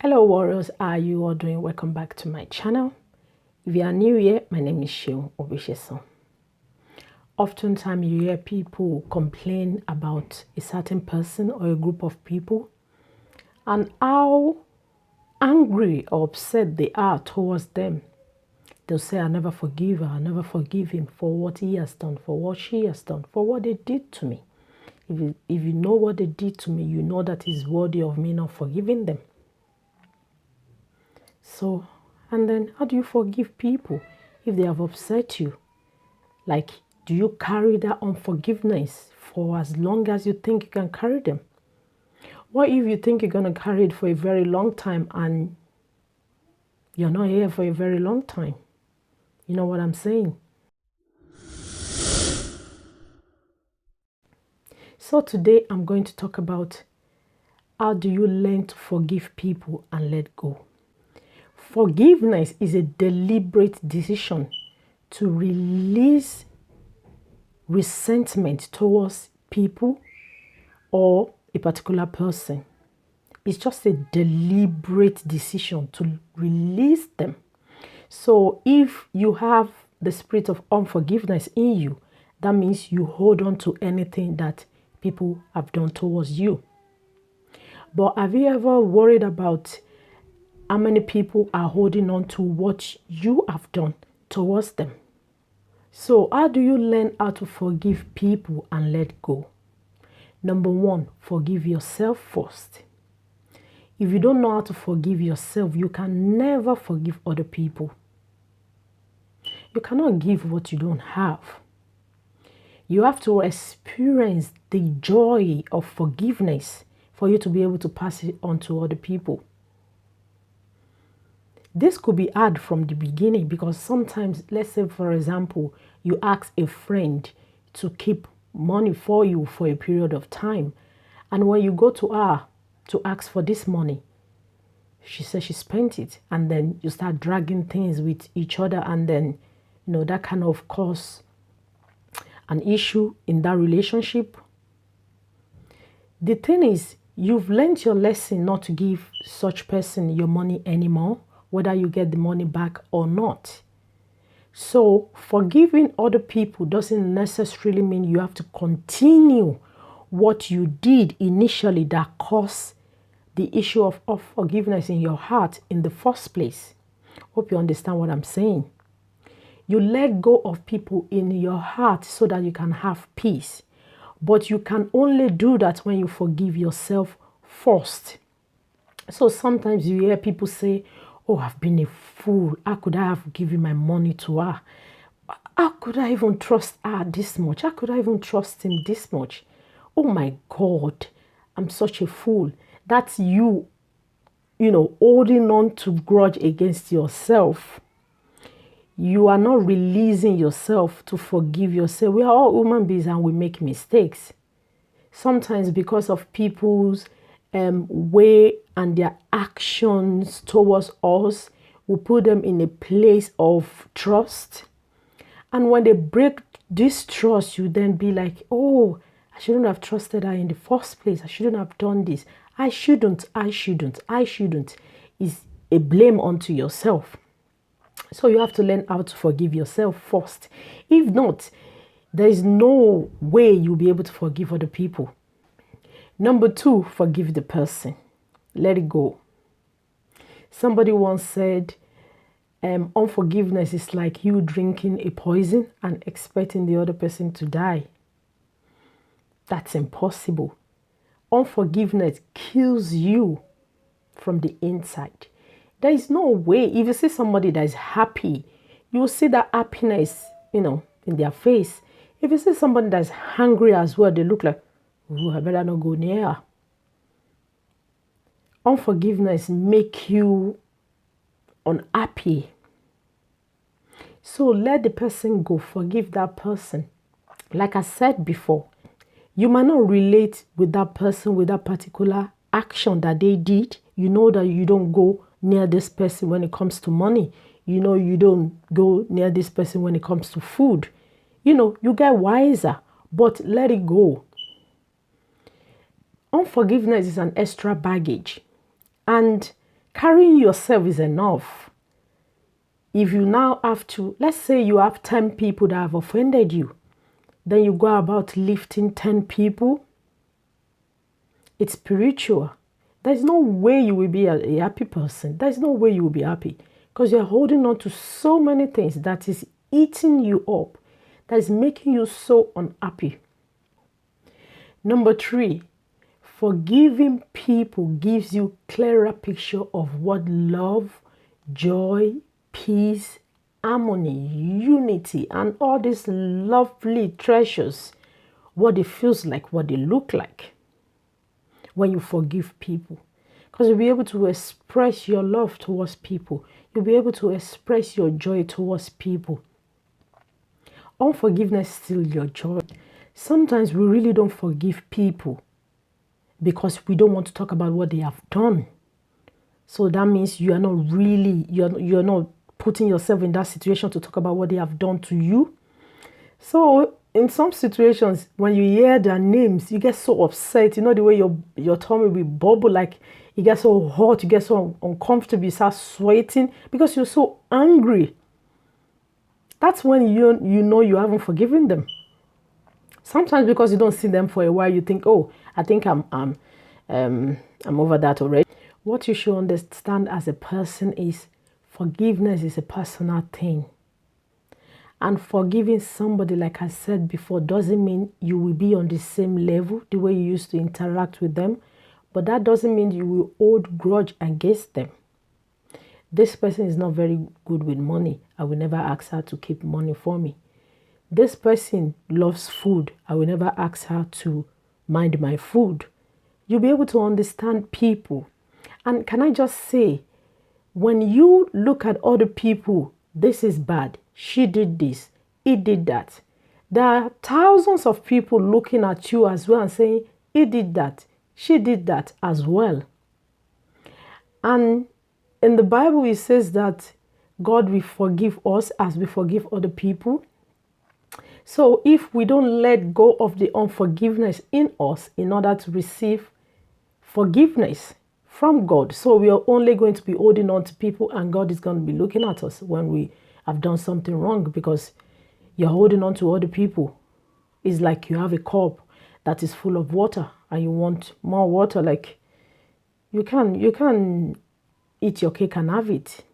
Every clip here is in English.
Hello warriors, how are you all doing? Welcome back to my channel. If you are new here, my name is Seun Obisesan. Oftentimes you hear people complain about a certain person or a group of people and how angry or upset they are towards them. They'll say, I never forgive her, I never forgive him for what he has done, for what she has done, for what they did to me. If you know what they did to me, you know that is worthy of me not forgiving them. So, and then how do you forgive people if they have upset you? Like, do you carry that unforgiveness for as long as you think you can carry them? What if you think you're going to carry it for a very long time and you're not here for a very long time? You know what I'm saying? So today I'm going to talk about how do you learn to forgive people and let go. Forgiveness is a deliberate decision to release resentment towards people or a particular person. It's just a deliberate decision to release them. So if you have the spirit of unforgiveness in you, that means you hold on to anything that people have done towards you. But have you ever worried about how many people are holding on to what you have done towards them? So how do you learn how to forgive people and let go? Number one, forgive yourself first. If you don't know how to forgive yourself, you can never forgive other people. You cannot give what you don't have. You have to experience the joy of forgiveness for you to be able to pass it on to other people. This could be hard from the beginning because sometimes, let's say for example, you ask a friend to keep money for you for a period of time. And when you go to her to ask for this money, she says she spent it. And then you start dragging things with each other. And then, that kind of cause an issue in that relationship. The thing is, you've learned your lesson not to give such person your money anymore, whether you get the money back or not. So forgiving other people doesn't necessarily mean you have to continue what you did initially that caused the issue of forgiveness in your heart in the first place. Hope you understand what I'm saying. You let go of people in your heart so that you can have peace. But you can only do that when you forgive yourself first. So sometimes you hear people say, oh, I've been a fool. How could I have given my money to her? How could I even trust her this much? How could I even trust him this much? Oh my God, I'm such a fool. That's you, holding on to grudge against yourself. You are not releasing yourself to forgive yourself. We are all human beings and we make mistakes. Sometimes because of people's way and their actions towards us, we put them in a place of trust. And when they break this trust, you then be like, oh, I shouldn't have trusted her in the first place. I shouldn't have done this. I shouldn't. Is a blame onto yourself. So you have to learn how to forgive yourself first. If not, there is no way you'll be able to forgive other people. Number two, forgive the person. Let it go. Somebody once said, unforgiveness is like you drinking a poison and expecting the other person to die. That's impossible. Unforgiveness kills you from the inside. There is no way. If you see somebody that is happy, you will see that happiness, in their face. If you see somebody that's hungry as well, they look like, oh, I better not go near her. Unforgiveness make you unhappy. So let the person go. Forgive that person. Like I said before, you might not relate with that person with that particular action that they did. You know that you don't go near this person when it comes to money. You know you don't go near this person when it comes to food. You get wiser, but let it go. Unforgiveness is an extra baggage. And Carrying yourself is enough. If you now have to, let's say you have 10 people that have offended you, then you go about lifting 10 people. It's spiritual. There's no way you will be a happy person. There's no way you will be happy because you're holding on to so many things that is eating you up, that is making you so unhappy. Number 3, forgiving people gives you clearer picture of what love, joy, peace, harmony, unity, and all these lovely treasures, what it feels like, what they look like when you forgive people. Because you'll be able to express your love towards people. You'll be able to express your joy towards people. Unforgiveness steals your joy. Sometimes we really don't forgive people because we don't want to talk about what they have done. So that means you are not really, you're not putting yourself in that situation to talk about what they have done to you. So in some situations, when you hear their names, you get so upset. You know the way your tummy will bubble, like you get so hot, you get so uncomfortable, you start sweating because you're so angry. That's when you know you haven't forgiven them. Sometimes because you don't see them for a while, you think, oh, I think I'm over that already. What you should understand as a person is forgiveness is a personal thing. And forgiving somebody, like I said before, doesn't mean you will be on the same level, the way you used to interact with them. But that doesn't mean you will hold grudge against them. This person is not very good with money. I will never ask her to keep money for me. This person loves food. I will never ask her to mind my food. You'll be able to understand people. And can I just say, when you look at other people, this is bad, she did this, he did that. There are thousands of people looking at you as well and saying, he did that, she did that as well. And in the Bible, it says that God will forgive us as we forgive other people. So if we don't let go of the unforgiveness in us in order to receive forgiveness from God, so we are only going to be holding on to people, and God is going to be looking at us when we have done something wrong because you're holding on to other people. It's like you have a cup that is full of water and you want more water. Like you can eat your cake and have it.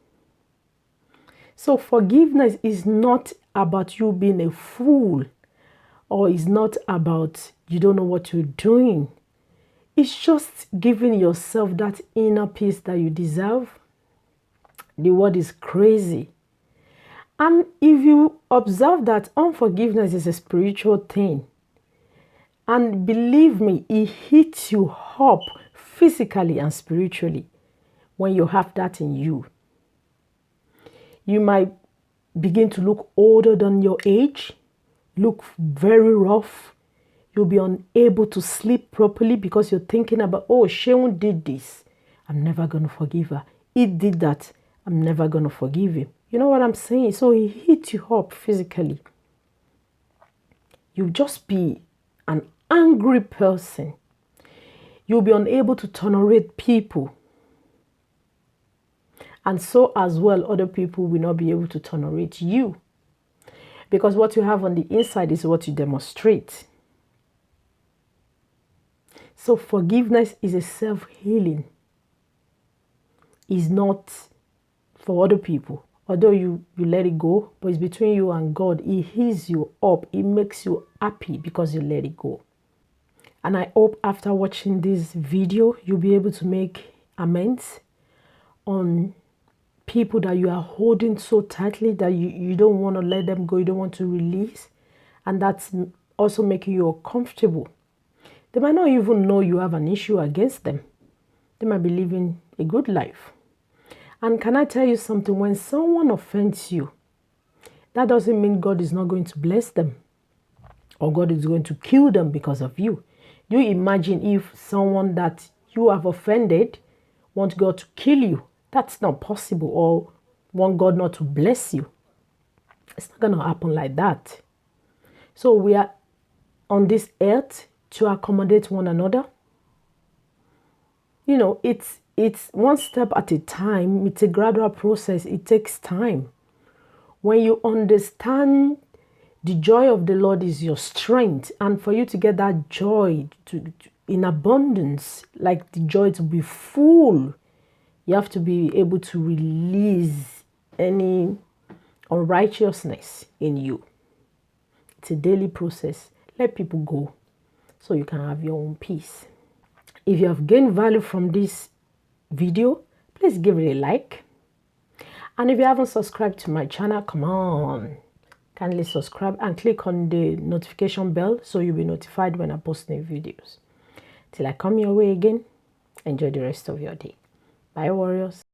So forgiveness is not about you being a fool, or it's not about you don't know what you're doing. It's just giving yourself that inner peace that you deserve. The word is crazy. And if you observe that unforgiveness is a spiritual thing, and believe me, it hits you up physically and spiritually when you have that in you. You might begin to look older than your age, look very rough. You'll be unable to sleep properly because you're thinking about, oh, Seun did this. I'm never going to forgive her. He did that. I'm never going to forgive him. You know what I'm saying? So he hit you up physically. You'll just be an angry person. You'll be unable to tolerate people. And so as well, other people will not be able to tolerate you. Because what you have on the inside is what you demonstrate. So forgiveness is a self-healing. It's not for other people. Although you let it go, but it's between you and God. It heals you up. It makes you happy because you let it go. And I hope after watching this video, you'll be able to make amends on people that you are holding so tightly that you don't want to let them go. You don't want to release. And that's also making you uncomfortable. They might not even know you have an issue against them. They might be living a good life. And can I tell you something? When someone offends you, that doesn't mean God is not going to bless them or God is going to kill them because of you. Do you imagine if someone that you have offended wants God to kill you? That's not possible, or want God not to bless you. It's not going to happen like that. So we are on this earth to accommodate one another. You know, it's it's one step at a time. It's a gradual process. It takes time. When you understand the joy of the Lord is your strength, and for you to get that joy in abundance, like the joy to be full, you have to be able to release any unrighteousness in you. It's a daily process. Let people go so you can have your own peace. If you have gained value from this video, please give it a like. And if you haven't subscribed to my channel, come on, kindly subscribe and click on the notification bell so you'll be notified when I post new videos. Till I come your way again, enjoy the rest of your day. Bye, warriors.